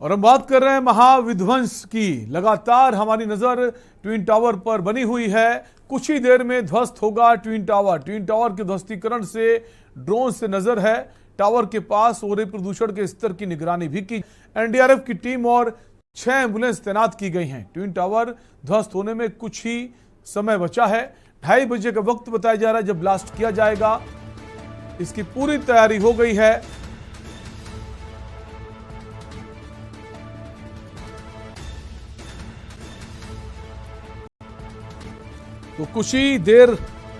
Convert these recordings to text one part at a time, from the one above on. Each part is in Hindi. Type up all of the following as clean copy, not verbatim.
और हम बात कर रहे हैं महाविध्वंस की। लगातार हमारी नजर ट्विन टावर पर बनी हुई है। कुछ ही देर में ध्वस्त होगा ट्विन टावर। ट्विन टावर के ध्वस्तीकरण से ड्रोन से नजर है। टावर के पास हो रहे प्रदूषण के स्तर की निगरानी भी की। एनडीआरएफ की टीम और 6 एम्बुलेंस तैनात की गई हैं। ट्विन टावर ध्वस्त होने में कुछ ही समय बचा है। 2:30 बजे का वक्त बताया जा रहा है जब ब्लास्ट किया जाएगा। इसकी पूरी तैयारी हो गई है। तो कुछ ही देर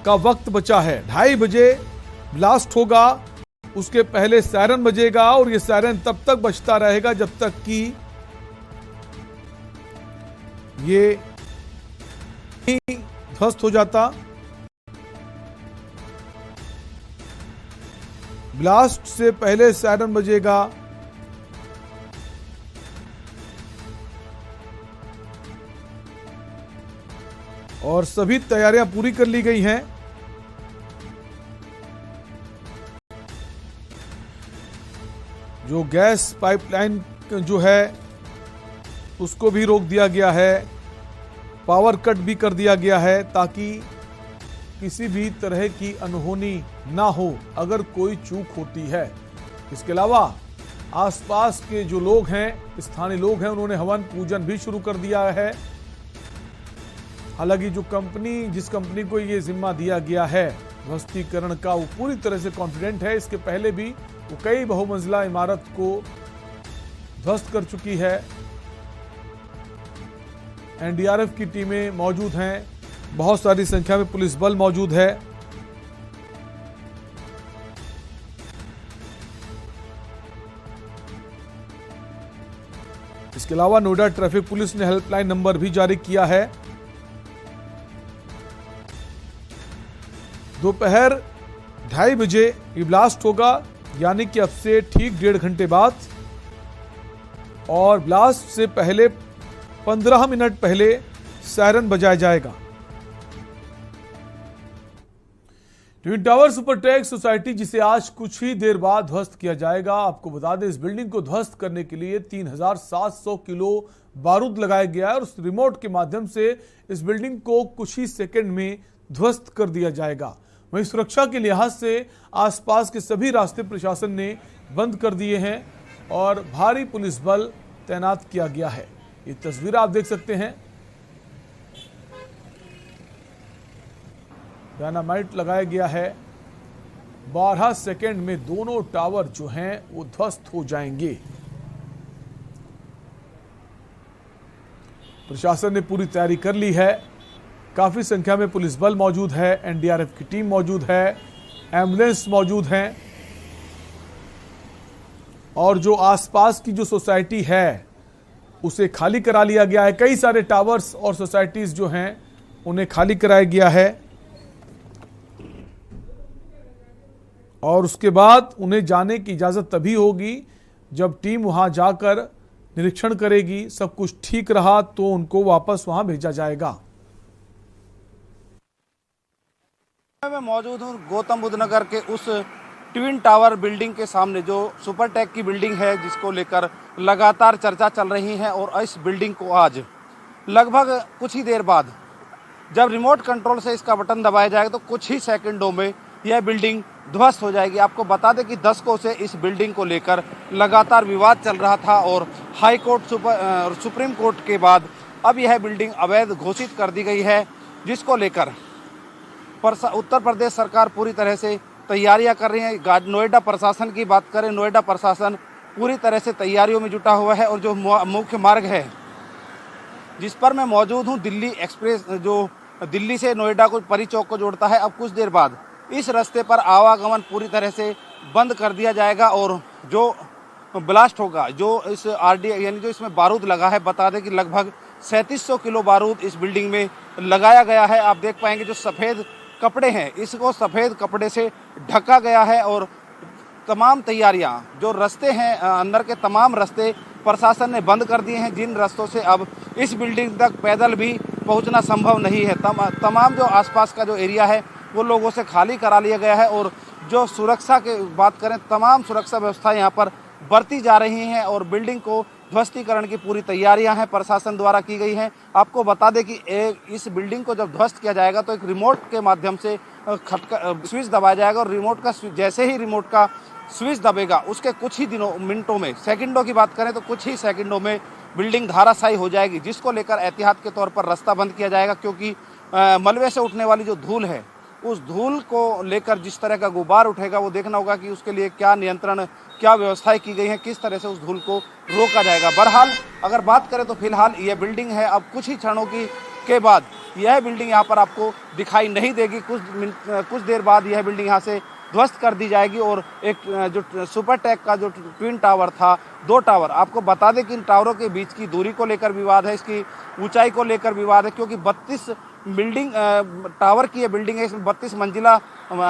का वक्त बचा है। 2:30 बजे ब्लास्ट होगा। उसके पहले सायरन बजेगा और यह सायरन तब तक बजता रहेगा जब तक कि ये ध्वस्त हो जाता। ब्लास्ट से पहले सायरन बजेगा। और सभी तैयारियां पूरी कर ली गई हैं। जो गैस पाइपलाइन जो है उसको भी रोक दिया गया है। पावर कट भी कर दिया गया है ताकि किसी भी तरह की अनहोनी ना हो अगर कोई चूक होती है। इसके अलावा आसपास के जो लोग हैं, स्थानीय लोग हैं, उन्होंने हवन पूजन भी शुरू कर दिया है। हालांकि जिस कंपनी को ये जिम्मा दिया गया है ध्वस्तीकरण का, वो पूरी तरह से कॉन्फिडेंट है। इसके पहले भी वो कई बहुमंजिला इमारत को ध्वस्त कर चुकी है। एनडीआरएफ की टीमें मौजूद हैं। बहुत सारी संख्या में पुलिस बल मौजूद है। इसके अलावा नोएडा ट्रैफिक पुलिस ने हेल्पलाइन नंबर भी जारी किया है। दोपहर 2:30 बजे ये ब्लास्ट होगा, यानी कि अब से ठीक 1.5 घंटे बाद। और ब्लास्ट से पहले 15 मिनट पहले सायरन बजाया जाएगा। ट्विन टावर सुपरटेक सोसाइटी, जिसे आज कुछ ही देर बाद ध्वस्त किया जाएगा। आपको बता दें, इस बिल्डिंग को ध्वस्त करने के लिए 3700 किलो बारूद लगाया गया है और उस रिमोट के माध्यम से इस बिल्डिंग को कुछ ही सेकंड में ध्वस्त कर दिया जाएगा। वहीं सुरक्षा के लिहाज से आसपास के सभी रास्ते प्रशासन ने बंद कर दिए हैं और भारी पुलिस बल तैनात किया गया है। ये तस्वीर आप देख सकते हैं। डायनामाइट लगाया गया है। 12 सेकंड में दोनों टावर जो हैं वो ध्वस्त हो जाएंगे। प्रशासन ने पूरी तैयारी कर ली है। काफी संख्या में पुलिस बल मौजूद है, एनडीआरएफ की टीम मौजूद है, एम्बुलेंस मौजूद हैं। और जो आसपास की जो सोसाइटी है उसे खाली करा लिया गया है। कई सारे टावर्स और सोसाइटीज जो हैं उन्हें खाली कराया गया है और उसके बाद उन्हें जाने की इजाजत तभी होगी जब टीम वहां जाकर निरीक्षण करेगी। सब कुछ ठीक रहा तो उनको वापस वहां भेजा जाएगा। मैं मौजूद हूं गौतम बुद्ध नगर के उस ट्विन टावर बिल्डिंग के सामने, जो सुपरटेक की बिल्डिंग है, जिसको लेकर लगातार चर्चा चल रही है। और इस बिल्डिंग को आज लगभग कुछ ही देर बाद जब रिमोट कंट्रोल से इसका बटन दबाया जाएगा तो कुछ ही सेकंडों में यह बिल्डिंग ध्वस्त हो जाएगी। आपको बता दें कि दशकों से इस बिल्डिंग को लेकर लगातार विवाद चल रहा था और हाई कोर्ट सुप्रीम कोर्ट के बाद अब यह बिल्डिंग अवैध घोषित कर दी गई है, जिसको लेकर उत्तर प्रदेश सरकार पूरी तरह से तैयारियां कर रही है। नोएडा प्रशासन की बात करें, नोएडा प्रशासन पूरी तरह से तैयारियों में जुटा हुआ है। और जो मुख्य मार्ग है जिस पर मैं मौजूद हूं, दिल्ली एक्सप्रेस, जो दिल्ली से नोएडा को परी चौक को जोड़ता है, अब कुछ देर बाद इस रास्ते पर आवागमन पूरी तरह से बंद कर दिया जाएगा। और जो ब्लास्ट होगा, जो इस आरडी यानी जो इसमें बारूद लगा है, बता दें कि लगभग 3700 किलो बारूद इस बिल्डिंग में लगाया गया है। आप देख पाएंगे जो सफ़ेद कपड़े हैं, इसको सफ़ेद कपड़े से ढका गया है। और तमाम तैयारियां, जो रास्ते हैं अंदर के तमाम रास्ते प्रशासन ने बंद कर दिए हैं, जिन रास्तों से अब इस बिल्डिंग तक पैदल भी पहुंचना संभव नहीं है। तमाम जो आसपास का जो एरिया है वो लोगों से खाली करा लिया गया है। और जो सुरक्षा की बात करें, तमाम सुरक्षा व्यवस्था यहाँ पर बरती जा रही हैं और बिल्डिंग को ध्वस्तीकरण की पूरी तैयारियां हैं प्रशासन द्वारा की गई हैं। आपको बता दें कि इस बिल्डिंग को जब ध्वस्त किया जाएगा तो एक रिमोट के माध्यम से खटका स्विच दबाया जाएगा और रिमोट का जैसे ही रिमोट का स्विच दबेगा उसके कुछ ही मिनटों में, सेकंडों की बात करें तो कुछ ही सेकंडों में बिल्डिंग धाराशायी हो जाएगी, जिसको लेकर एहतियात के तौर पर रास्ता बंद किया जाएगा। क्योंकि मलबे से उठने वाली जो धूल है उस धूल को लेकर जिस तरह का गुबार उठेगा वो देखना होगा कि उसके लिए क्या नियंत्रण, क्या व्यवस्थाएं की गई हैं, किस तरह से उस धूल को रोका जाएगा। बहरहाल अगर बात करें तो फिलहाल यह बिल्डिंग है, अब कुछ ही क्षणों के बाद यह बिल्डिंग यहाँ पर आपको दिखाई नहीं देगी। कुछ देर बाद यह बिल्डिंग यहाँ से ध्वस्त कर दी जाएगी और एक जो सुपरटेक का जो ट्विन टावर था, 2 टावर, आपको बता दें कि इन टावरों के बीच की दूरी को लेकर विवाद है, इसकी ऊंचाई को लेकर विवाद है, क्योंकि 32 बिल्डिंग टावर की ये बिल्डिंग है। इसमें 32 मंजिला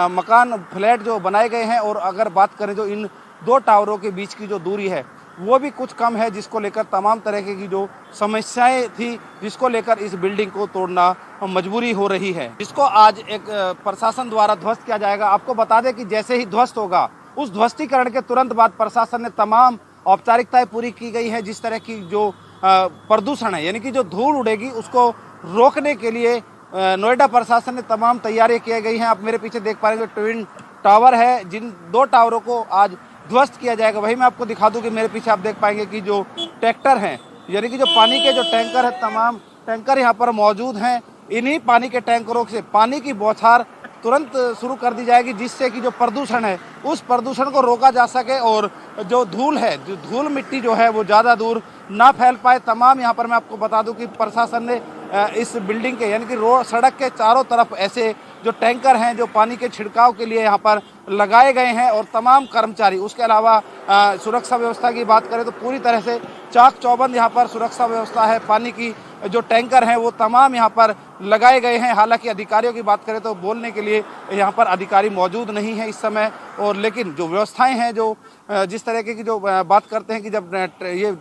मकान फ्लैट जो बनाए गए हैं और अगर बात करें जो इन 2 टावरों के बीच की जो दूरी है वो भी कुछ कम है, जिसको लेकर तमाम तरह की जो समस्याएं थी जिसको लेकर इस बिल्डिंग को तोड़ना मजबूरी हो रही है, जिसको आज एक प्रशासन द्वारा ध्वस्त किया जाएगा। आपको बता दें कि जैसे ही ध्वस्त होगा उस ध्वस्तीकरण के तुरंत बाद प्रशासन ने तमाम औपचारिकताएं पूरी की गई है। जिस तरह की जो प्रदूषण है यानी कि जो धूल उड़ेगी उसको रोकने के लिए नोएडा प्रशासन ने तमाम तैयारियां की गई हैं। आप मेरे पीछे देख पा रहे हैं जो ट्विन टावर है, जिन 2 टावरों को आज ध्वस्त किया जाएगा। वही मैं आपको दिखा दूं कि मेरे पीछे आप देख पाएंगे कि जो ट्रैक्टर हैं यानी कि जो पानी के जो टैंकर है, तमाम टैंकर यहाँ पर मौजूद हैं। इन्हीं पानी के टैंकरों से पानी की बौछार तुरंत शुरू कर दी जाएगी, जिससे कि जो प्रदूषण है उस प्रदूषण को रोका जा सके और जो धूल है, जो धूल मिट्टी जो है वो ज़्यादा दूर ना फैल पाए। तमाम यहाँ पर मैं आपको बता दूं कि प्रशासन ने इस बिल्डिंग के यानी कि सड़क के चारों तरफ ऐसे जो टैंकर हैं जो पानी के छिड़काव के लिए यहाँ पर लगाए गए हैं और तमाम कर्मचारी, उसके अलावा सुरक्षा व्यवस्था की बात करें तो पूरी तरह से चाक चौबंद यहाँ पर सुरक्षा व्यवस्था है। पानी की जो टैंकर हैं वो तमाम यहाँ पर लगाए गए हैं। हालांकि अधिकारियों की बात करें तो बोलने के लिए यहाँ पर अधिकारी मौजूद नहीं है इस समय, और लेकिन जो व्यवस्थाएं हैं, जो जिस तरह की जो बात करते हैं कि जब ये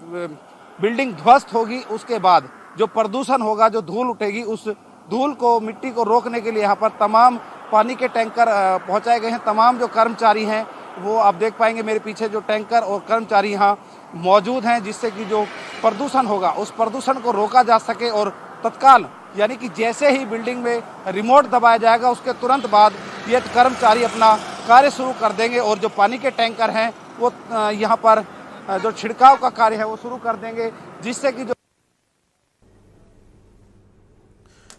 बिल्डिंग ध्वस्त होगी उसके बाद जो प्रदूषण होगा, जो धूल उठेगी, उस धूल को, मिट्टी को रोकने के लिए यहाँ पर तमाम पानी के टैंकर पहुँचाए गए हैं। तमाम जो कर्मचारी हैं वो आप देख पाएंगे मेरे पीछे जो टैंकर और कर्मचारी यहाँ मौजूद हैं, जिससे कि जो प्रदूषण होगा उस प्रदूषण को रोका जा सके। और तत्काल यानी कि जैसे ही बिल्डिंग में रिमोट दबाया जाएगा उसके तुरंत बाद ये कर्मचारी अपना कार्य शुरू कर देंगे और जो पानी के टैंकर हैं वो यहाँ पर जो छिड़काव का कार्य है वो शुरू कर देंगे, जिससे कि जो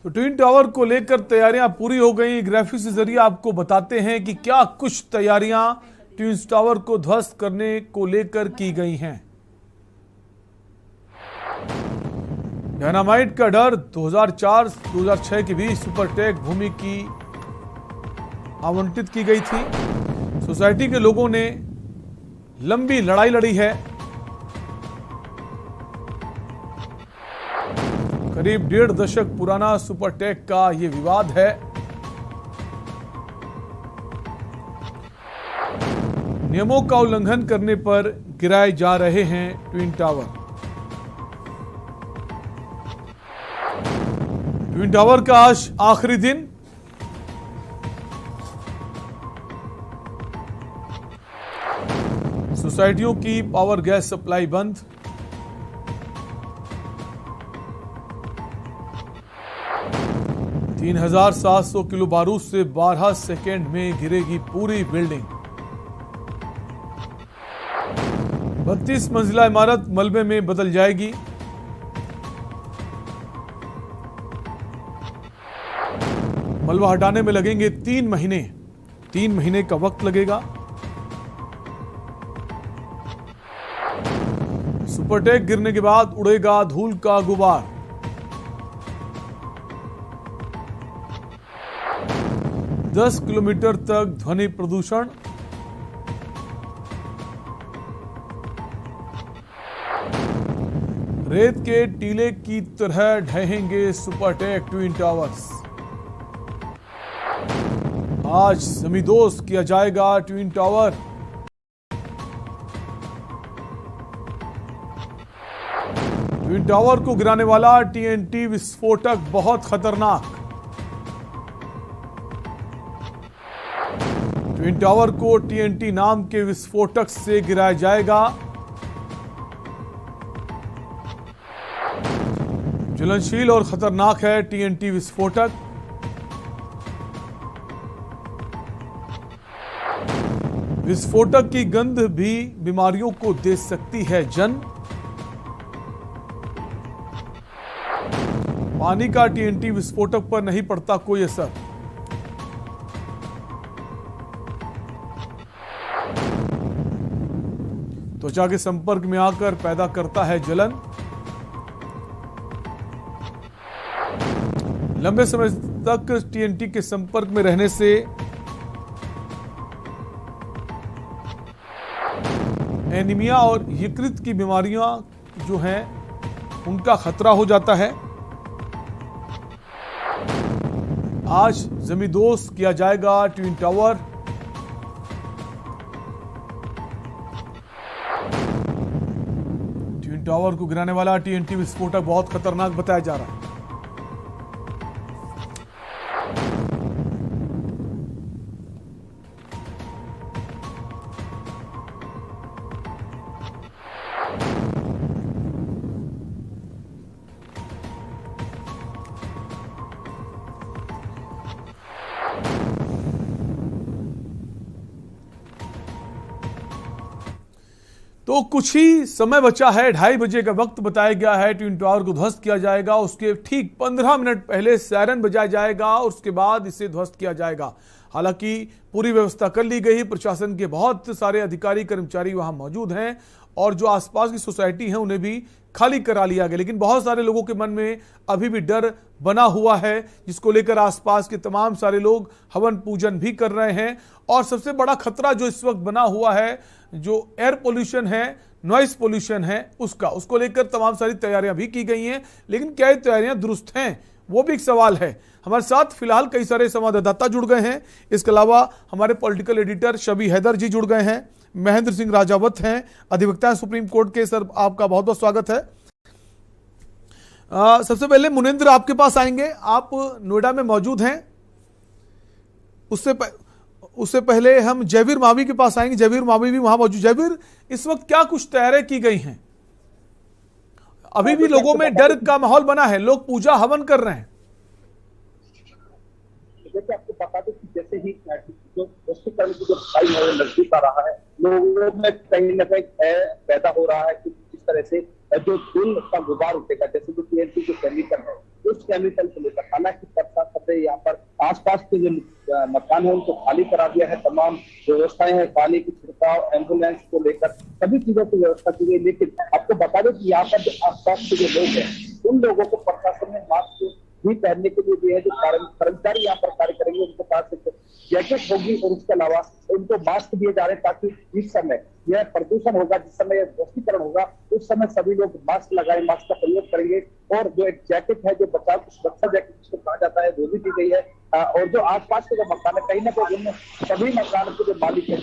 तो ट्विन टावर को लेकर तैयारियां पूरी हो गई। ग्राफिक्स के जरिए आपको बताते हैं कि क्या कुछ तैयारियां ट्विन टावर को ध्वस्त करने को लेकर की गई हैं। डायनामाइट का डर 2004-2006 के बीच सुपरटेक भूमि की आवंटित की गई थी। सोसाइटी के लोगों ने लंबी लड़ाई लड़ी है। करीब 1.5 दशक पुराना सुपरटेक का यह विवाद है। नियमों का उल्लंघन करने पर गिराए जा रहे हैं ट्विन टावर। ट्विन टावर का आज आखिरी दिन। सोसाइटियों की पावर गैस सप्लाई बंद। तीन 3700 किलो बारूद से 12 सेकेंड में गिरेगी पूरी बिल्डिंग। 32 मंजिला इमारत मलबे में बदल जाएगी। मलबा हटाने में लगेंगे 3 महीने। 3 महीने का वक्त लगेगा। सुपरटेक गिरने के बाद उड़ेगा धूल का गुबार। दस किलोमीटर तक ध्वनि प्रदूषण। रेत के टीले की तरह ढहेंगे सुपरटेक ट्विन टावर्स। आज जमींदोज किया जाएगा ट्विन टावर। ट्विन टावर को गिराने वाला टीएनटी विस्फोटक बहुत खतरनाक। ट्विन टावर को टीएनटी नाम के विस्फोटक से गिराया जाएगा। ज्वलनशील और खतरनाक है टीएनटी विस्फोटक। विस्फोटक की गंध भी बीमारियों को दे सकती है जन्म। पानी का टीएनटी विस्फोटक पर नहीं पड़ता कोई असर। त्वचा के संपर्क में आकर पैदा करता है जलन। लंबे समय तक टीएनटी के संपर्क में रहने से एनीमिया और यकृत की बीमारियां जो हैं उनका खतरा हो जाता है। आज जमींदोज किया जाएगा ट्विन टावर। ट्विन टावर को गिराने वाला टीएनटी विस्फोटक बहुत खतरनाक बताया जा रहा है। तो कुछ ही समय बचा है, 2:30 बजे का वक्त बताया गया है। ट्विन टावर को ध्वस्त किया जाएगा। उसके ठीक 15 मिनट पहले सायरन बजाया जाएगा और उसके बाद इसे ध्वस्त किया जाएगा। हालांकि पूरी व्यवस्था कर ली गई। प्रशासन के बहुत सारे अधिकारी कर्मचारी वहां मौजूद हैं और जो आसपास की सोसाइटी है उन्हें भी खाली करा लिया गया। लेकिन बहुत सारे लोगों के मन में अभी भी डर बना हुआ है, जिसको लेकर आसपास के तमाम सारे लोग हवन पूजन भी कर रहे हैं। और सबसे बड़ा खतरा जो इस वक्त बना हुआ है, जो एयर पोल्यूशन है, नॉइस पोल्यूशन है, उसको लेकर तमाम सारी तैयारियां भी की गई हैं। लेकिन क्या ये तैयारियां दुरुस्त हैं, वो भी एक सवाल है। हमारे साथ फिलहाल कई सारे संवाददाता जुड़ गए हैं। इसके अलावा हमारे पॉलिटिकल एडिटर शबी हैदर जी जुड़ गए हैं। महेंद्र सिंह राजावत हैं, अधिवक्ता हैं सुप्रीम कोर्ट के। सर, आपका बहुत बहुत स्वागत है। सबसे पहले मुनिंद्र आपके पास आएंगे। आप नोएडा में मौजूद हैं। उससे पहले हम जयवीर मावी के पास आएंगे। जयवीर मावी भी वहां मौजूद। जयवीर, इस वक्त क्या कुछ तैयारियां की गई हैं? अभी भी लोगों में डर का माहौल बना है, लोग पूजा हवन कर रहे हैं। देखिए, आपको बता दें कि जैसे ही जो वस्तुकरण की जो सफाई है वो नजदीक आ रहा है, लोगों में कहीं ना कहीं पैदा हो रहा है कि जिस तरह से जो धूल का गुबार उठेगा, जैसे जो टीएनटी जो केमिकल है, उस केमिकल को लेकर हालांकि प्रशासन ने यहाँ पर आसपास के जो मकान है उनको खाली करा दिया है। तमाम व्यवस्थाएं हैं, पानी की छिड़काव, एम्बुलेंस को लेकर सभी चीजों की व्यवस्था की गई। लेकिन आपको बता दें कि यहाँ पर जो आसपास के जो लोग हैं, उन लोगों को प्रशासन ने मास्क भी पहनने के लिए दिए हैं। जो कर्मचारी यहाँ पर कार्य करेंगे उनके पास जैकेट होगी और उसके अलावा उनको मास्क दिए जा रहे हैं, ताकि इस समय यह प्रदूषण होगा, जिस समय वस्तुकरण होगा, उस समय सभी लोग मास्क लगाए, मास्क का प्रयोग करेंगे। और जो एक जैकेट है, जो बचाव सुरक्षा जैकेट जिसको कहा जाता है, वो भी दी गई है। और जो आसपास के जो मकान है, कहीं ना कहीं उनमें सभी मकान के जो मालिक है,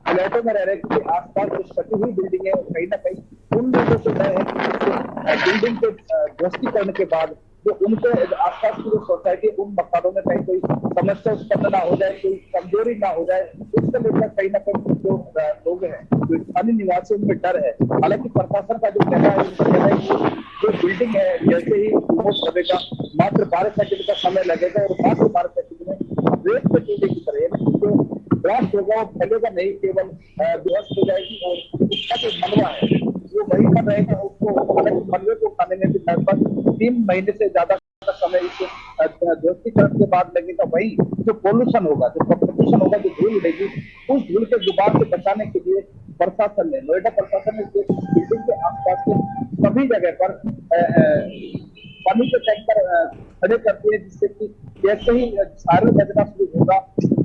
फ्लैटों में रह रहे हैं, क्योंकि आसपास जो सटी हुई बिल्डिंग है, कहीं ना कहीं उन लोगों को डर है कि बिल्डिंग के ध्वस्तीकरण के बाद जो उनके आसपास की जो सोसाइटी, उन मकानों में कहीं कोई समस्या उत्पन्न ना हो जाए, कोई कमजोरी ना हो जाए, उसको लेकर कहीं ना कहीं जो लोग हैं, जो स्थानीय निवासी, उनमें डर है। हालांकि प्रशासन का जो कहना है, उनका कहना है कि जो बिल्डिंग है जैसे ही विस्फोट होगा, मात्र 12 सेकंड का समय लगेगा और मात्र 12 सेकंड में रेत पे चूल्हे की तरह जो ब्लास्ट होगा वो फैलेगा नहीं, केवल ध्वस्त हो जाएगी। और उसका जो मलबा है वो वही पर रहेगा। उसको मलबे को खाने में भी लगभग 3 महीने से ज्यादा का समय इस ध्वस्तीकरण के बाद लगेगा। वही जो पोल्यूशन होगा, जो प्रदूषण होगा, जो धूल उड़ेगी, उस धूल के गुबार से बचाने के लिए प्रशासन ने, नोएडा प्रशासन ने बिल्डिंग के आसपास के सभी जगह पर पानी के टैंकर खड़े कर दिए, जिससे कि जैसे ही सारे बजना शुरू होगा,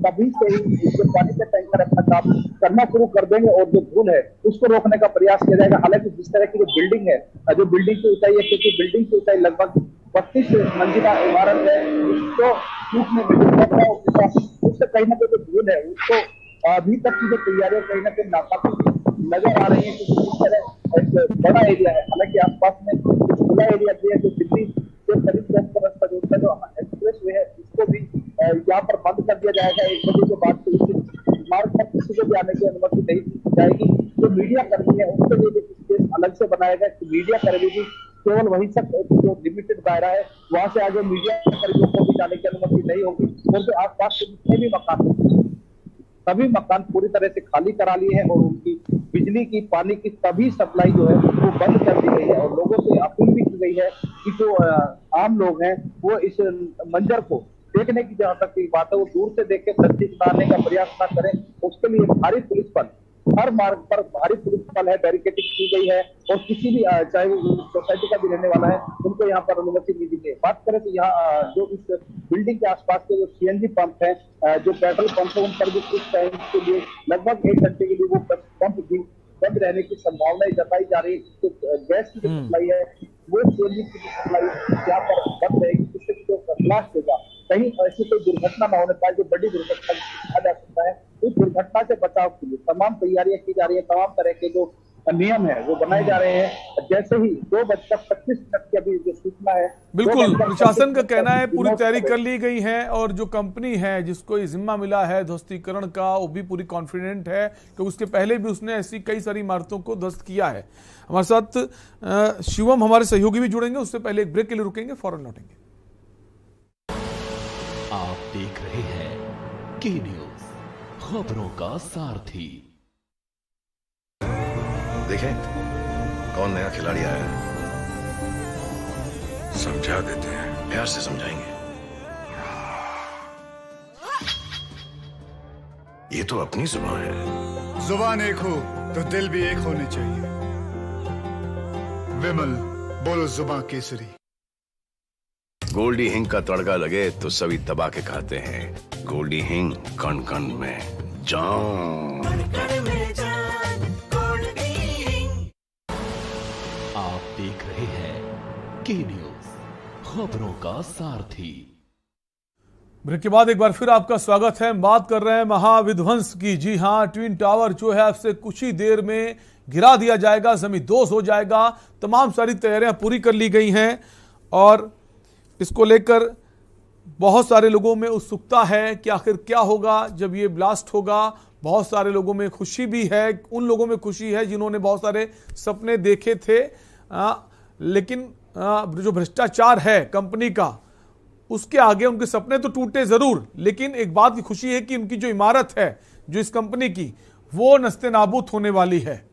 तभी से ही जो पानी के टैंकर अपना काम करना शुरू कर देंगे और जो धूल है उसको रोकने का प्रयास किया जाएगा। हालांकि जिस तरह की जो बिल्डिंग है, जो बिल्डिंग की ऊंचाई है, क्योंकि बिल्डिंग की ऊंचाई लगभग 32 मंजिला इमारत है, उसको टूटने में उससे कहीं ना कहीं जो धूल है उसको अभी तक की जो तैयारियां कहीं ना कहीं नाकाफी नजर आ रही है, क्योंकि इस तरह एक बड़ा एरिया है। हालांकि आसपास में कुछ खुला एरिया भी है, जो दिल्ली से करीब 10 रास्ता जोड़ता है, जो एक्सप्रेस वे है, इसको भी यहाँ पर बंद कर दिया जाएगा 1 बजे के बाद। तो इमारत पर किसी को भी आने की अनुमति नहीं दी जाएगी। जो मीडिया कर्मी है उनके लिए भी स्पेस अलग से बनाया गया, कि मीडिया कर्मी भी केवल वही तक जो लिमिटेड दायरा है, वहां से आगे मीडिया कर्मियों को भी जाने की अनुमति नहीं होगी। क्योंकि आसपास के जितने भी मकान हैं, सभी मकान पूरी तरह से खाली करा लिए हैं और उनकी बिजली की, पानी की सभी सप्लाई जो है वो बंद कर दी गई है। और लोगों से अपील भी की गई है कि जो आम लोग हैं वो इस मंजर को देखने की जहां तक की बात है वो दूर से देख के तस्दीक कराने का प्रयास न करें। उसके लिए भारी पुलिस बल, हर मार्ग पर भारी पुलिस बल है, बैरिकेडिंग की गई है और किसी भी चाहे वो सोसाइटी का भी रहने वाला है उनको यहाँ पर अनुमति नहीं दी गई। बात करें तो यहाँ जो इस बिल्डिंग के आसपास के जो सीएनजी पंप है, जो पेट्रोल पंप है, उन पर भी कुछ टाइम के लिए लगभग 1 घंटे के लिए वो पंप भी बंद रहने की संभावना जताई जा रही है। तो गैस की जो सप्लाई है वो सीएनजी की सप्लाई यहाँ पर बंद रहेगी, जिससे जो ब्लास्ट होगा कहीं ऐसी कोई दुर्घटना न होने पाए जो बड़ी दुर्घटना आ जा सकता है। उस दुर्घटना से बचाव के लिए तमाम तैयारियां की जा रही है, तमाम तरह के जो नियम है वो बनाए जा रहे हैं। जैसे ही 2:25 की अभी जो सूचना है, बिल्कुल प्रशासन का कहना है पूरी तैयारी कर ली गई है और जो कंपनी है जिसको ये जिम्मा मिला है ध्वस्तीकरण का वो भी पूरी कॉन्फिडेंट है कि उसके पहले भी उसने ऐसी कई सारी इमारतों को ध्वस्त किया है। हमारे साथ शिवम हमारे सहयोगी भी जुड़ेंगे, उससे पहले एक ब्रेक के लिए रुकेंगे, फौरन लौटेंगे। आप देख रहे हैं के न्यूज, खबरों का सारथी। देखें कौन नया खिलाड़ी आया है, समझा देते हैं, प्यार से समझाएंगे। ये तो अपनी जुबान है। जुबान एक हो तो दिल भी एक होने चाहिए। विमल बोलो जुबान केसरी। गोल्डी हिंग का तड़का लगे तो सभी दबा के खाते हैं। गोल्डी हिंग कण कण में जान। आप देख रहे हैं के न्यूज, खबरों का सारथी। ब्रेक के बाद एक बार फिर आपका स्वागत है। बात कर रहे हैं महाविध्वंस की। जी हां, ट्विन टावर जो है आपसे कुछ ही देर में गिरा दिया जाएगा, जमीन दोष हो जाएगा। तमाम सारी तैयारियां पूरी कर ली गई हैं और इसको लेकर बहुत सारे लोगों में उत्सुकता है कि आखिर क्या होगा जब ये ब्लास्ट होगा। बहुत सारे लोगों में खुशी भी है, उन लोगों में खुशी है जिन्होंने बहुत सारे सपने देखे थे, लेकिन जो भ्रष्टाचार है कंपनी का उसके आगे उनके सपने तो टूटे जरूर, लेकिन एक बात की खुशी है कि उनकी जो इमारत है जो इस कंपनी की वो नस्ते नाबूद होने वाली है।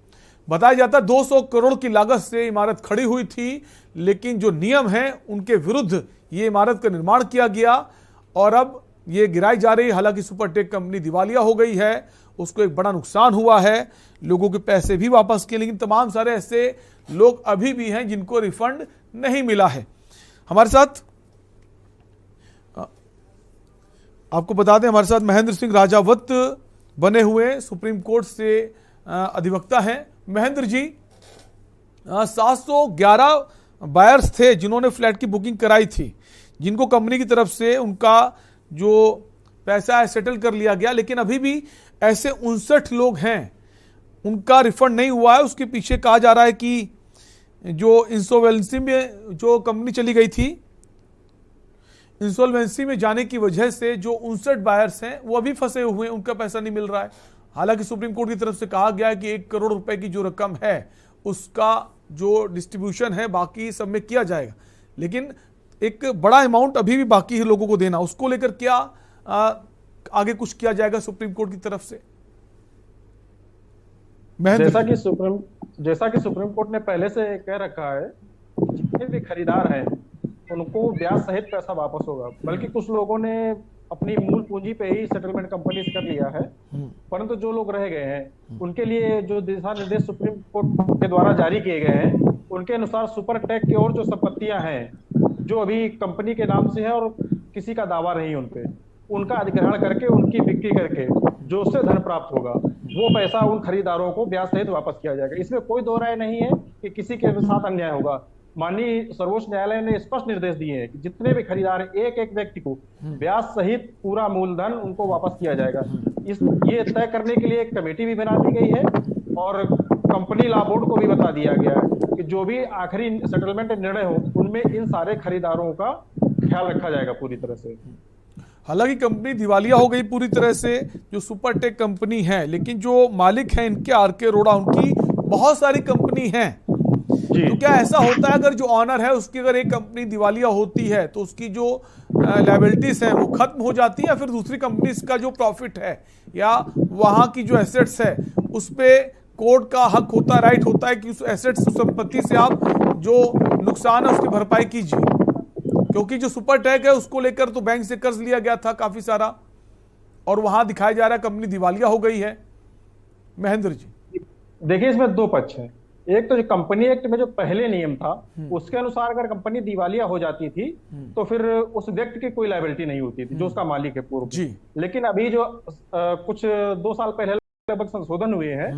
बताया जाता है 200 करोड़ की लागत से इमारत खड़ी हुई थी, लेकिन जो नियम है उनके विरुद्ध ये इमारत का निर्माण किया गया और अब ये गिराई जा रही है। हालांकि सुपरटेक कंपनी दिवालिया हो गई है, उसको एक बड़ा नुकसान हुआ है, लोगों के पैसे भी वापस किए, लेकिन तमाम सारे ऐसे लोग अभी भी हैं जिनको रिफंड नहीं मिला है। हमारे साथ आपको बता दें, हमारे साथ महेंद्र सिंह राजावत बने हुए सुप्रीम कोर्ट से अधिवक्ता हैं। महेंद्र जी, 711 बायर्स थे जिन्होंने फ्लैट की बुकिंग कराई थी, जिनको कंपनी की तरफ से उनका जो पैसा है सेटल कर लिया गया, लेकिन अभी भी ऐसे 59 लोग हैं उनका रिफंड नहीं हुआ है। उसके पीछे कहा जा रहा है कि जो इंसॉल्वेंसी में जो कंपनी चली गई थी, इंसॉल्वेंसी में जाने की वजह से जो 59 बायर्स हैं वो अभी फंसे हुए हैं, उनका पैसा नहीं मिल रहा है। हालांकि सुप्रीम कोर्ट की तरफ से कहा गया है कि 1 करोड़ रुपए की जो रकम है उसका जो डिस्ट्रीब्यूशन है बाकी सब में किया जाएगा, लेकिन एक बड़ा अमाउंट अभी भी बाकी है लोगों को देना। उसको लेकर क्या आगे कुछ किया जाएगा सुप्रीम कोर्ट की तरफ से? जैसा कि सुप्रीम कोर्ट ने पहले से कह रखा है, जितने भी खरीदार हैं उनको ब्याज सहित पैसा वापस होगा। बल्कि कुछ लोगों ने अपनी मूल पूंजी पे ही सेटलमेंट कंपनी से कर लिया है, परंतु जो लोग रह गए हैं उनके लिए जो दिशा निर्देश सुप्रीम कोर्ट के द्वारा जारी किए गए हैं उनके अनुसार सुपरटेक की और जो संपत्तियां हैं जो अभी कंपनी के नाम से है और किसी का दावा नहीं उन पे, उनका अधिग्रहण करके उनकी बिक्री करके जो उससे धन प्राप्त होगा वो पैसा उन खरीदारों को ब्याज सहित वापस किया जाएगा। इसमें कोई दो राय नहीं है कि किसी के साथ अन्याय होगा। माननीय सर्वोच्च न्यायालय ने स्पष्ट निर्देश दिए हैं कि जितने भी खरीदार एक एक व्यक्ति को ब्याज सहित पूरा मूलधन उनको वापस किया जाएगा। ये तय करने के लिए एक कमेटी भी बना दी गई है और कंपनी लॉ बोर्ड को भी बता दिया गया है कि जो भी आखिरी सेटलमेंट निर्णय हो उनमें इन सारे खरीदारों का ख्याल रखा जाएगा पूरी तरह से। हालांकि कंपनी दिवालिया हो गई पूरी तरह से, जो सुपरटेक कंपनी है, लेकिन जो मालिक हैं इनके आर के अरोड़ा, उनकी बहुत सारी कंपनी हैं तो क्या ऐसा होता है अगर जो ऑनर है उसकी अगर एक कंपनी दिवालिया होती है तो उसकी जो लायबिलिटीज है वो खत्म हो जाती है, या फिर दूसरी कंपनी का जो प्रॉफिट है या वहां की जो एसेट्स है उस पे कोर्ट का हक होता है, राइट होता है कि उस एसेट्स संपत्ति से आप जो नुकसान है उसकी भरपाई कीजिए? क्योंकि जो सुपरटेक है उसको लेकर तो बैंक से कर्ज लिया गया था काफी सारा, और वहां दिखाया जा रहा है कंपनी दिवालिया हो गई है। महेंद्र जी, देखिए इसमें दो पक्ष हैं। एक तो जो कंपनी एक्ट में जो पहले नियम था उसके अनुसार अगर कंपनी दिवालिया हो जाती थी तो फिर उस व्यक्ति की कोई लायबिलिटी नहीं होती थी जो उसका मालिक है पूर्व जी। लेकिन अभी जो कुछ 2 साल पहले लगभग संशोधन हुए हैं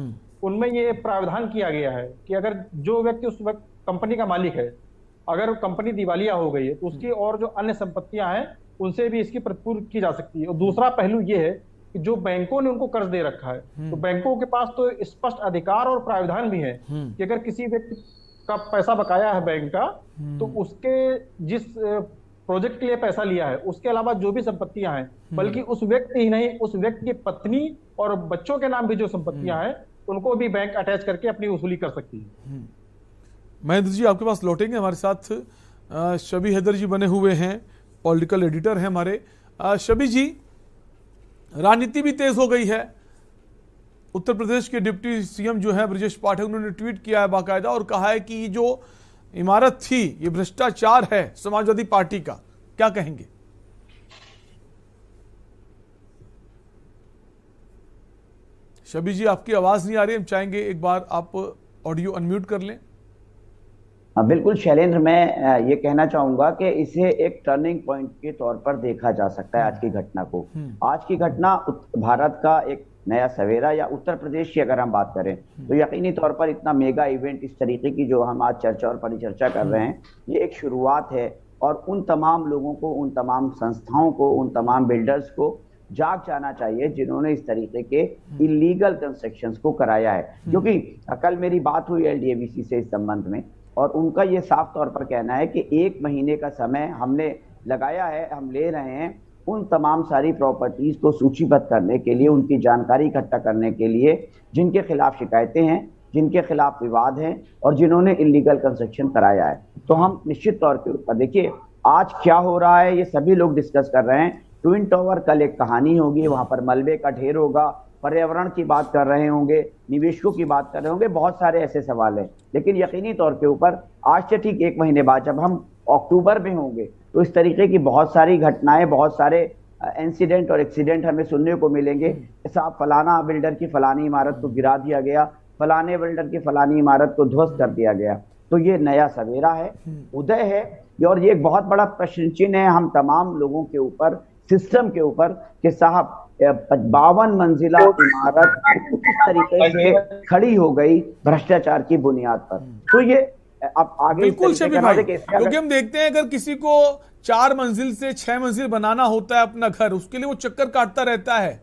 उनमें ये प्रावधान किया गया है कि अगर जो व्यक्ति उस वक्त कंपनी का मालिक है, अगर कंपनी दिवालिया हो गई है तो उसकी और जो अन्य संपत्तियां हैं उनसे भी इसकी प्रतिपूर्ति की जा सकती है। और दूसरा पहलू ये है कि जो बैंकों ने उनको कर्ज दे रखा है तो बैंकों के पास तो स्पष्ट अधिकार और प्रावधान भी है कि अगर किसी व्यक्ति का पैसा बकाया है बैंक का तो उसके जिस प्रोजेक्ट के लिए पैसा लिया है उसके अलावा जो भी संपत्तियां हैं, बल्कि उस व्यक्ति ही नहीं उस व्यक्ति की पत्नी और बच्चों के नाम भी जो संपत्तियां हैं उनको भी बैंक अटैच करके अपनी वसूली कर सकती है। महेंद्र जी आपके पास लौटेंगे, हमारे साथ शबी हैदर जी बने हुए हैं, पॉलिटिकल एडिटर हैं हमारे। शबी जी, राजनीति भी तेज हो गई है। उत्तर प्रदेश के डिप्टी सीएम जो है ब्रजेश पाठक, उन्होंने ट्वीट किया है बाकायदा और कहा है कि ये जो इमारत थी ये भ्रष्टाचार है समाजवादी पार्टी का। क्या कहेंगे? शबी जी आपकी आवाज नहीं आ रही, हम चाहेंगे एक बार आप ऑडियो अनम्यूट कर लें। बिल्कुल शैलेंद्र, मैं ये कहना चाहूंगा कि इसे एक टर्निंग पॉइंट के तौर पर देखा जा सकता है आज की घटना को। आज की घटना भारत का एक नया सवेरा, या उत्तर प्रदेश की अगर हम बात करें तो यकीनी तौर पर इतना मेगा इवेंट इस तरीके की जो हम आज चर्चा और परिचर्चा कर रहे हैं ये एक शुरुआत है। और उन तमाम लोगों को, उन तमाम संस्थाओं को, उन तमाम बिल्डर्स को जाग जाना चाहिए जिन्होंने इस तरीके के इलीगल कंस्ट्रक्शंस को कराया है। क्योंकि कल मेरी बात हुई LDAVC से इस संबंध में और उनका ये साफ तौर पर कहना है कि 1 महीने का समय हमने लगाया है, हम ले रहे हैं उन तमाम सारी प्रॉपर्टीज को सूचीबद्ध करने के लिए, उनकी जानकारी इकट्ठा करने के लिए जिनके खिलाफ शिकायतें हैं, जिनके खिलाफ विवाद हैं और जिन्होंने इलीगल कंस्ट्रक्शन कराया है। तो हम निश्चित तौर के ऊपर देखिए आज क्या हो रहा है ये सभी लोग डिस्कस कर रहे हैं। ट्विन टावर कल एक कहानी होगी, वहां पर मलबे का ढेर होगा, पर्यावरण की बात कर रहे होंगे, निवेशकों की बात कर रहे होंगे, बहुत सारे ऐसे सवाल हैं। लेकिन यकीनी तौर के ऊपर आज से ठीक 1 महीने बाद जब हम अक्टूबर में होंगे तो इस तरीके की बहुत सारी घटनाएं, बहुत सारे इंसिडेंट और एक्सीडेंट हमें सुनने को मिलेंगे। साहब फलाना बिल्डर की फलानी इमारत को गिरा दिया गया, फलाने बिल्डर की फलानी इमारत को ध्वस्त कर दिया गया। तो ये नया सवेरा है, उदय है, और ये एक बहुत बड़ा प्रश्न चिन्ह है हम तमाम लोगों के ऊपर, सिस्टम के ऊपर कि साहब 52 मंजिला इमारत किस तरीके से खड़ी हो गई भ्रष्टाचार की बुनियाद पर। तो ये अब आगे बिल्कुल शबी भाई, क्योंकि हम देखते हैं अगर किसी को 4 मंजिल से 6 मंजिल बनाना होता है अपना घर, उसके लिए वो चक्कर काटता रहता है,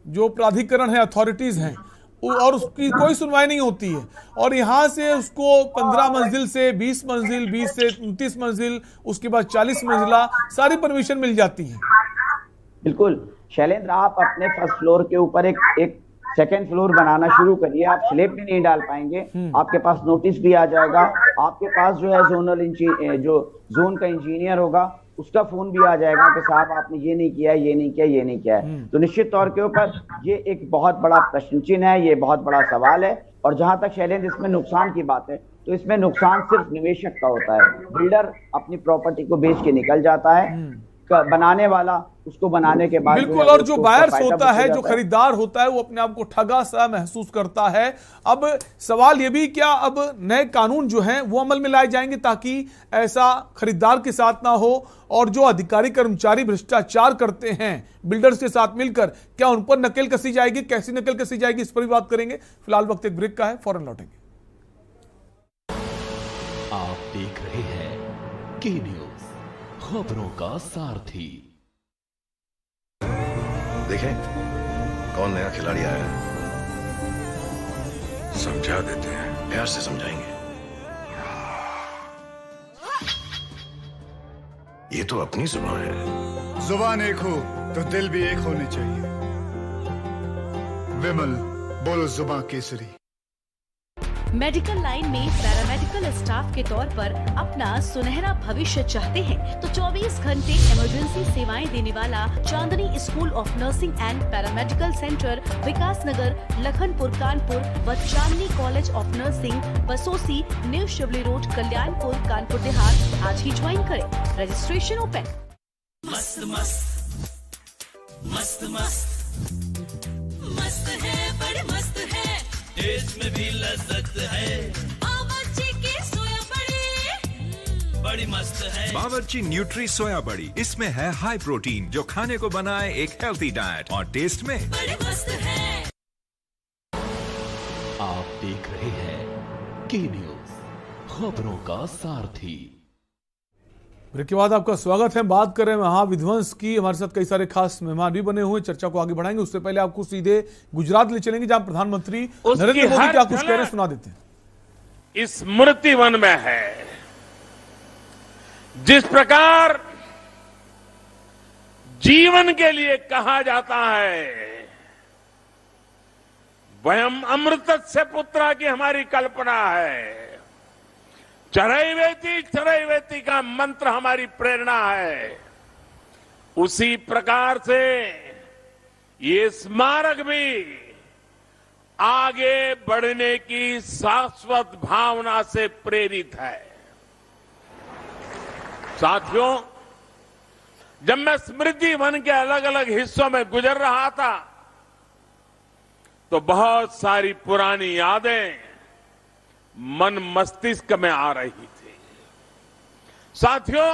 जो प्राधिकरण है, अथॉरिटीज हैं, और उसकी कोई सुनवाई नहीं होती है। और यहाँ से उसको 15 मंजिल से 20 मंजिल, 20 से 29 मंजिल, उसके बाद 40 मंजिला सारी परमिशन मिल जाती है। बिल्कुल शैलेंद्र, आप अपने फर्स्ट फ्लोर के ऊपर एक सेकंड फ्लोर बनाना शुरू करिए, आप स्लैब भी नहीं डाल पाएंगे, आपके पास नोटिस भी आ जाएगा, आपके पास जो है जो जोन का इंजीनियर होगा उसका फोन भी आ जाएगा कि साहब आपने ये नहीं किया, ये नहीं किया, ये नहीं किया है। तो निश्चित तौर के ऊपर ये एक बहुत बड़ा प्रश्न चिन्ह है, ये बहुत बड़ा सवाल है। और जहां तक शैलेंद्र इसमें नुकसान की बात है तो इसमें नुकसान सिर्फ निवेशक का होता है। बिल्डर अपनी प्रॉपर्टी को बेच के निकल जाता है, बनाने वाला उसको बनाने के बाद बिल्कुल, और जो बायर्स होता है, जो खरीदार होता है, वो अपने आप को ठगा सा महसूस करता है। अब सवाल ये भी, क्या अब नए कानून जो हैं वो अमल में लाए जाएंगे ताकि ऐसा खरीदार के साथ ना हो, और जो अधिकारी कर्मचारी भ्रष्टाचार करते हैं बिल्डर्स के साथ मिलकर, क्या उन पर नकेल कसी जाएगी, कैसी नकेल कसी जाएगी, इस पर भी बात करेंगे। फिलहाल वक्त एक ब्रेक का है, फौरन लौटेंगे। आप देख रहे हैं के न्यूज, खबरों का सारथी। देखें कौन नया खिलाड़ी आया है, समझा देते हैं, प्यार से समझाएंगे। ये तो अपनी जुबान है। जुबान एक हो तो दिल भी एक होने चाहिए। विमल बोलो जुबान केसरी। मेडिकल लाइन में पैरामेडिकल स्टाफ के तौर पर अपना सुनहरा भविष्य चाहते हैं तो 24 घंटे इमरजेंसी सेवाएं देने वाला Chandni school of nursing and paramedical centre Vikas Nagar, Lakhanpur Kanpur व चांदनी कॉलेज ऑफ नर्सिंग बसोसी, न्यू शिवली रोड, कल्याणपुर, कानपुर देहात आज ही ज्वाइन करें। Registration open. मस्त मस्त मस्त मस्त मस्त है, बड़ी मस्त है, टेस्ट में भी लज्जत है। बावर्ची की सोया बड़ी बड़ी मस्त है। बावर्ची न्यूट्री सोया बड़ी, इसमें है हाई प्रोटीन जो खाने को बनाए एक हेल्थी डाइट, और टेस्ट में बड़ी मस्त है। आप देख रहे हैं के न्यूज, खबरों का सारथी। ब्रेक के बाद आपका स्वागत है। बात कर रहे हैं महाविध्वंस की। हमारे साथ कई सारे खास मेहमान भी बने हुए, चर्चा को आगे बढ़ाएंगे। उससे पहले आपको सीधे गुजरात ले चलेंगे जहां प्रधानमंत्री नरेंद्र मोदी क्या कुछ कह रहे हैं, सुना देते हैं। स्मृति वन में है। जिस प्रकार जीवन के लिए कहा जाता है, वयम अमृतस्य पुत्रा की हमारी कल्पना है। चरैवेति का मंत्र हमारी प्रेरणा है। उसी प्रकार से ये स्मारक भी आगे बढ़ने की शाश्वत भावना से प्रेरित है। साथियों, जब मैं स्मृति वन के अलग अलग हिस्सों में गुजर रहा था तो बहुत सारी पुरानी यादें मन मस्तिष्क में आ रही थी। साथियों,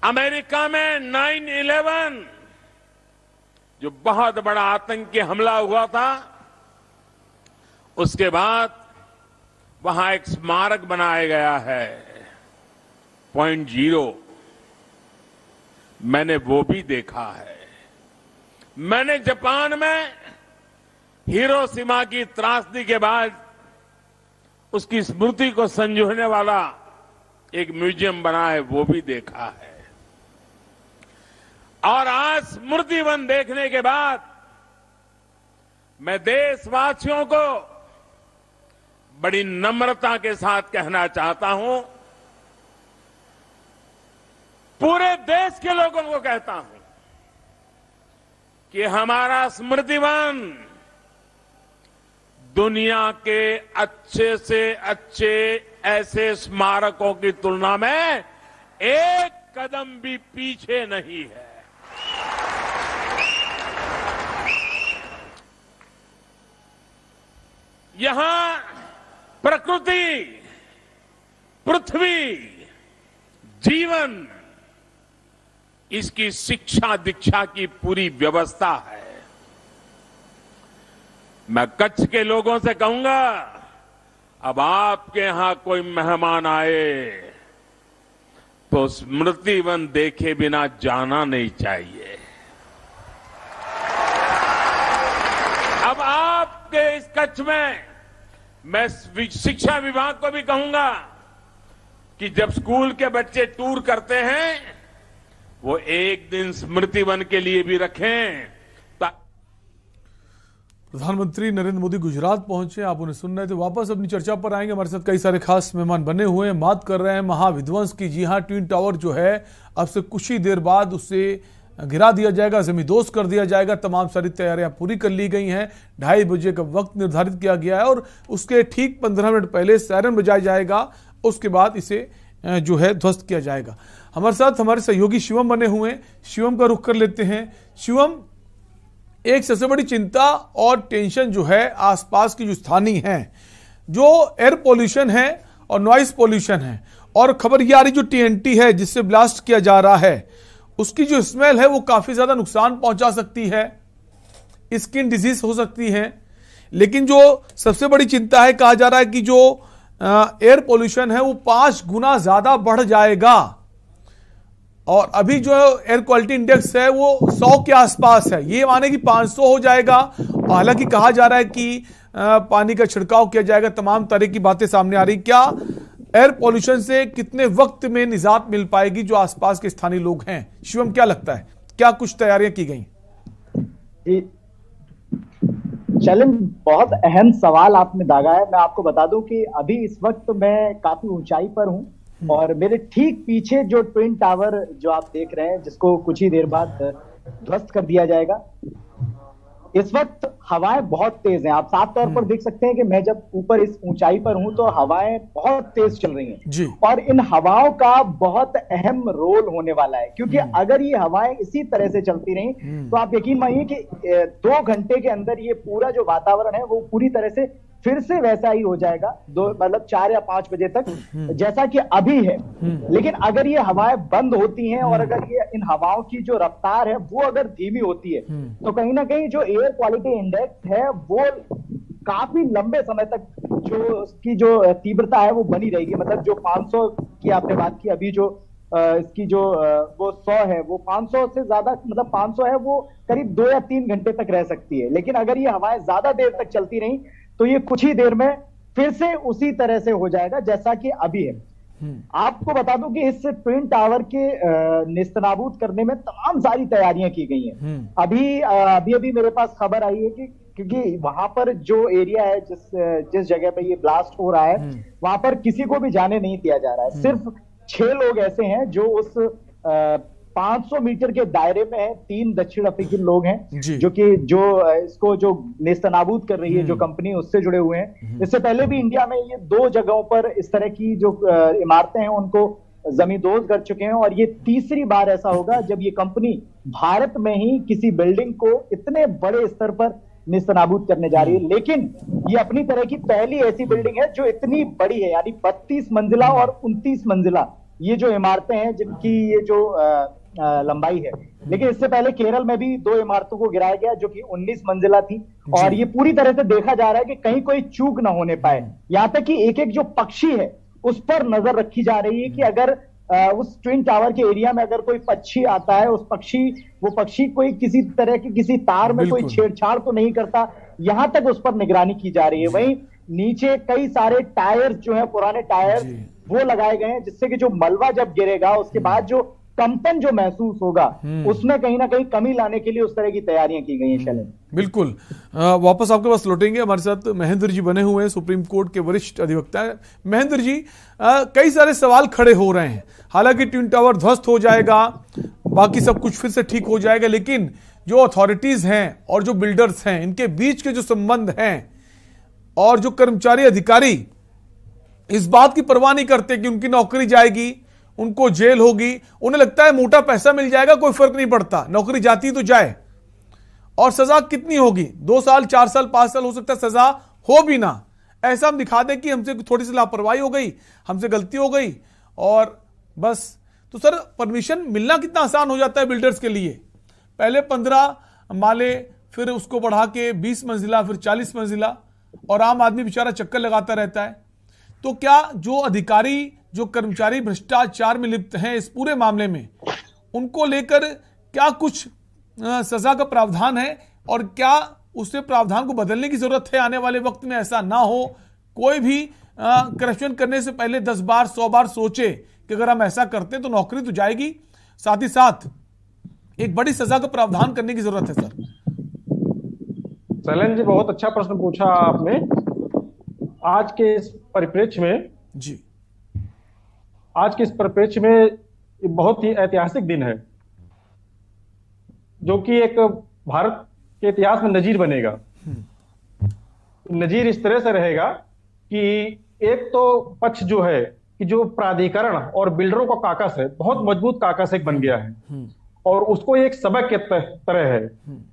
अमेरिका में 9/11 जो बहुत बड़ा आतंकी हमला हुआ था, उसके बाद वहां एक स्मारक बनाया गया है, पॉइंट 0। मैंने वो भी देखा है। मैंने जापान में हिरोशिमा की त्रासदी के बाद उसकी स्मृति को संजोने वाला एक म्यूजियम बना है, वो भी देखा है। और आज स्मृति वन देखने के बाद मैं देशवासियों को बड़ी नम्रता के साथ कहना चाहता हूं, पूरे देश के लोगों को कहता हूं कि हमारा स्मृति वन दुनिया के अच्छे से अच्छे ऐसे स्मारकों की तुलना में एक कदम भी पीछे नहीं है। यहां प्रकृति, पृथ्वी, जीवन, इसकी शिक्षा दीक्षा की पूरी व्यवस्था है। मैं कच्छ के लोगों से कहूंगा, अब आपके यहां कोई मेहमान आए तो स्मृति वन देखे बिना जाना नहीं चाहिए। अब आपके इस कच्छ में मैं शिक्षा विभाग को भी कहूंगा कि जब स्कूल के बच्चे टूर करते हैं, वो एक दिन स्मृति वन के लिए भी रखें। प्रधानमंत्री नरेंद्र मोदी गुजरात पहुंचे, आप उन्हें सुन रहे थे। वापस अपनी चर्चा पर आएंगे। हमारे साथ कई सारे खास मेहमान बने हुए हैं। बात कर रहे हैं महाविध्वंस की। जी हां, ट्विन टावर जो है अब से कुछ ही देर बाद उससे गिरा दिया जाएगा, जमींदोज कर दिया जाएगा। तमाम सारी तैयारियां पूरी कर ली गई हैं। 2:30 बजे का वक्त निर्धारित किया गया है और उसके ठीक 15 मिनट पहले सायरन बजाया जाएगा। उसके बाद इसे जो है ध्वस्त किया जाएगा। हमारे साथ हमारे सहयोगी शिवम बने हुए हैं। शिवम का रुख कर लेते हैं। शिवम, एक सबसे बड़ी चिंता और टेंशन जो है आसपास की जो स्थानीय है, जो एयर पोल्यूशन है और नॉइस पोल्यूशन है, और खबर ये आ रही जो TNT है जिससे ब्लास्ट किया जा रहा है, उसकी जो स्मेल है वो काफी ज्यादा नुकसान पहुंचा सकती है, स्किन डिजीज हो सकती है। लेकिन जो सबसे बड़ी चिंता है, कहा जा रहा है कि जो एयर पोल्यूशन है वो 5 गुना ज्यादा बढ़ जाएगा और अभी जो एयर क्वालिटी इंडेक्स है वो 100 के आसपास है। ये माने कि 500 हो जाएगा। हालांकि कहा जा रहा है कि पानी का छिड़काव किया जाएगा। तमाम तरह की बातें सामने आ रही। क्या एयर पोल्यूशन से कितने वक्त में निजात मिल पाएगी जो आसपास के स्थानीय लोग हैं? शिवम, क्या लगता है, क्या कुछ तैयारियां की गई? चलन, बहुत अहम सवाल आपने दागा है। मैं आपको बता दूं कि अभी इस वक्त मैं काफी ऊंचाई पर हूं और मेरे ठीक पीछे जो ट्विन टावर जो आप देख रहे हैं, जिसको कुछ ही देर बाद ध्वस्त कर दिया जाएगा, इस वक्त हवाएं बहुत तेज हैं। आप साफ तौर पर देख सकते हैं कि मैं जब ऊपर इस ऊंचाई पर हूं तो हवाएं बहुत तेज चल रही हैं और इन हवाओं का बहुत अहम रोल होने वाला है, क्योंकि अगर ये हवाएं इसी तरह से चलती रहीं तो आप यकीन मानिए कि 2 घंटे के अंदर ये पूरा जो वातावरण है वो पूरी तरह से फिर से वैसा ही हो जाएगा, मतलब 4 या 5 बजे तक जैसा कि अभी है। लेकिन अगर ये हवाएं बंद होती हैं और अगर ये इन हवाओं की जो रफ्तार है वो अगर धीमी होती है तो कहीं ना कहीं जो एयर क्वालिटी इंडेक्स है वो काफी लंबे समय तक जो उसकी जो तीव्रता है वो बनी रहेगी। मतलब जो 500 की आपने बात की, अभी जो इसकी जो वो 100 है, वो 500 से ज्यादा, मतलब 500 है, वो करीब 2 या 3 घंटे तक रह सकती है। लेकिन अगर ये हवाएं ज्यादा देर तक चलती रहीं तो ये कुछ ही देर में फिर से उसी तरह से हो जाएगा जैसा कि अभी है। आपको बता दूं कि इस ट्विन टावर के नेस्तनाबूद करने में तमाम सारी तैयारियां की गई हैं। अभी मेरे पास खबर आई है कि क्योंकि वहां पर जो एरिया है, जिस जगह पे ये ब्लास्ट हो रहा है, वहां पर किसी को भी जाने नहीं दिया जा रहा है। सिर्फ 6 लोग ऐसे हैं जो उस 500 मीटर के दायरे में है। 3 दक्षिण अफ्रीकी लोग हैं जो कि इसको जो नेस्तनाबूद कर रही है जो कंपनी, उससे जुड़े हुए हैं। इससे पहले भी इंडिया में ये 2 जगहों पर इस तरह की जो इमारतें हैं उनको जमींदोज कर चुके हैं और ये तीसरी बार ऐसा होगा जब ये कंपनी भारत में ही किसी बिल्डिंग को इतने बड़े स्तर पर नेस्तनाबूद करने जा रही है। लेकिन ये अपनी तरह की पहली ऐसी बिल्डिंग है जो इतनी बड़ी है, यानी 32 मंजिला और 29 मंजिला ये जो इमारतें हैं जिनकी ये जो लंबाई है। लेकिन इससे पहले केरल में भी 2 इमारतों को गिराया गया जो कि 19 मंजिला थी और ये पूरी तरह से देखा जा रहा है कि कहीं कोई चूक ना होने पाए। यहां तक कि एक एक जो पक्षी है उस पर नजर रखी जा रही है कि अगर उस ट्विन टावर के एरिया में अगर कोई पक्षी आता है, वो पक्षी कोई किसी तरह की किसी तार में कोई छेड़छाड़ तो नहीं करता, यहां तक उस पर निगरानी की जा रही है। वहीं नीचे कई सारे टायर जो है, पुराने टायर वो लगाए गए हैं जिससे कि जो मलबा जब गिरेगा उसके बाद जो कंपन जो महसूस होगा उसमें कहीं ना कहीं कमी लाने के लिए उस तरह की तैयारियां की गई हैं। शैलेंद्र, बिल्कुल। वापस आपके पास लौटेंगे। हमारे साथ महेंद्र जी बने हुए हैं, सुप्रीम कोर्ट के वरिष्ठ अधिवक्ता है। महेंद्र जी, कई सारे सवाल खड़े हो रहे हैं। हालांकि ट्विन टावर ध्वस्त हो जाएगा, बाकी सब कुछ फिर से ठीक हो जाएगा, लेकिन जो अथॉरिटीज हैं और जो बिल्डर्स हैं, इनके बीच के जो संबंध हैं और जो कर्मचारी अधिकारी इस बात की परवाह नहीं करते कि उनकी नौकरी जाएगी, उनको जेल होगी, उन्हें लगता है मोटा पैसा मिल जाएगा, कोई फर्क नहीं पड़ता, नौकरी जाती तो जाए। और सजा कितनी होगी? 2 साल, 4 साल, 5 साल हो सकता है सजा हो भी ना। ऐसा हम दिखा दें कि हमसे थोड़ी सी लापरवाही हो गई, हमसे गलती हो गई और बस। तो सर, परमिशन मिलना कितना आसान हो जाता है बिल्डर्स के लिए। पहले 15 माले, फिर उसको बढ़ा के 20 मंजिला, फिर 40 मंजिला, और आम आदमी बेचारा चक्कर लगाता रहता है। तो क्या जो अधिकारी, जो कर्मचारी भ्रष्टाचार में लिप्त हैं इस पूरे मामले में, उनको लेकर क्या कुछ सजा का प्रावधान है और क्या उससे प्रावधान को बदलने की जरूरत है आने वाले वक्त में? ऐसा ना हो कोई भी करप्शन करने से पहले 10 बार 100 बार सोचे कि अगर हम ऐसा करते तो नौकरी तो जाएगी, साथ ही साथ एक बड़ी सजा का प्रावधान करने की जरूरत है। सर शैलेंद्र जी, बहुत अच्छा प्रश्न पूछा आपने। आज के इस परिप्रेक्ष्य में आज के इस परिप्रेक्ष्य में बहुत ही ऐतिहासिक दिन है जो कि एक भारत के इतिहास में नजीर बनेगा। नजीर इस तरह से रहेगा कि एक तो पक्ष जो है कि जो प्राधिकरण और बिल्डरों का काकस है, बहुत मजबूत काकस एक बन गया है और उसको एक सबक के तरह है।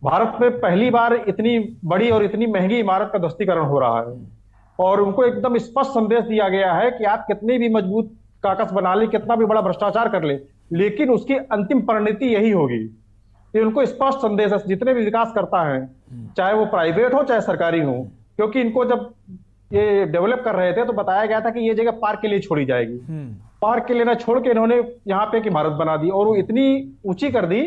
भारत में पहली बार इतनी बड़ी और इतनी महंगी इमारत का ध्वस्तीकरण हो रहा है और उनको एकदम स्पष्ट संदेश दिया गया है कि आप कितनी भी मजबूत काकस बना ले, कितना भी बड़ा भ्रष्टाचार कर ले, लेकिन उसकी अंतिम परिणति यही होगी। ये उनको स्पष्ट संदेश है जितने भी विकास करता है, चाहे वो प्राइवेट हो चाहे सरकारी हो, क्योंकि इनको जब ये डेवलप कर रहे थे तो बताया गया था कि ये जगह पार्क के लिए छोड़ी जाएगी। पार्क के लिए ना छोड़ के इन्होंने यहाँ पे एक इमारत बना दी और वो इतनी ऊंची कर दी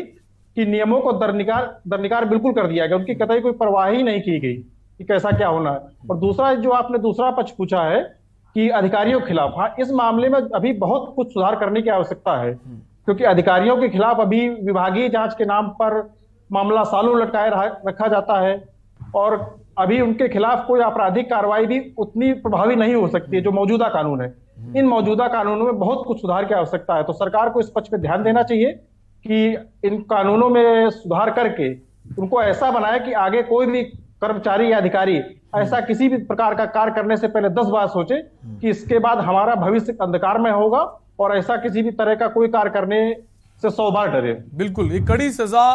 कि नियमों को दरनिकार बिल्कुल कर दिया गया। उनकी कतई कोई परवाह ही नहीं की गई कि कैसा क्या होना है। और दूसरा जो आपने दूसरा पक्ष पूछा है कि अधिकारियों के खिलाफ, हाँ, इस मामले में अभी बहुत कुछ सुधार करने की आवश्यकता है, क्योंकि अधिकारियों के खिलाफ अभी विभागीय जांच के नाम पर मामला सालों लटकाए रखा जाता है और अभी उनके खिलाफ कोई आपराधिक कार्रवाई भी उतनी प्रभावी नहीं हो सकती है जो मौजूदा कानून है। इन मौजूदा कानूनों में बहुत कुछ सुधार की आवश्यकता है, तो सरकार को इस पक्ष पे ध्यान देना चाहिए कि इन कानूनों में सुधार करके उनको ऐसा बनाए कि आगे कोई भी कर्मचारी या अधिकारी ऐसा किसी भी प्रकार का कार्य करने से पहले 10 बार सोचे कि इसके बाद हमारा भविष्य अंधकार में होगा, और ऐसा किसी भी तरह का कोई कार्य करने से 100 बार डरे। बिल्कुल, एक कड़ी सजा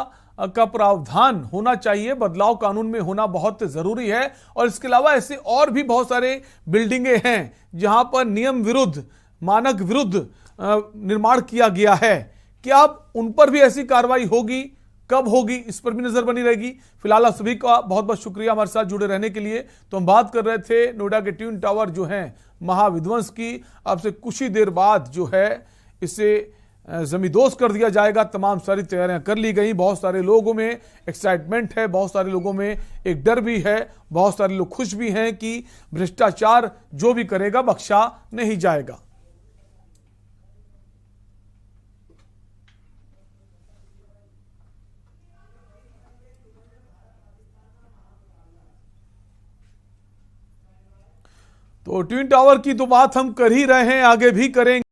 का प्रावधान होना चाहिए, बदलाव कानून में होना बहुत जरूरी है। और इसके अलावा ऐसे और भी बहुत सारे बिल्डिंगें हैं जहां पर नियम विरुद्ध, मानक विरुद्ध निर्माण किया गया है। क्या अब उन पर भी ऐसी कार्रवाई होगी, कब होगी, इस पर भी नजर बनी रहेगी। फिलहाल आप सभी का बहुत बहुत शुक्रिया हमारे साथ जुड़े रहने के लिए। तो हम बात कर रहे थे नोएडा के ट्विन टावर जो हैं महाविध्वंस की। अब से कुछ ही देर बाद जो है इसे जमींदोज कर दिया जाएगा। तमाम सारी तैयारियां कर ली गई। बहुत सारे लोगों में एक्साइटमेंट है, बहुत सारे लोगों में एक डर भी है, बहुत सारे लोग खुश भी हैं कि भ्रष्टाचार जो भी करेगा बख्शा नहीं जाएगा। तो ट्विन टावर की तो बात हम कर ही रहे हैं, आगे भी करेंगे।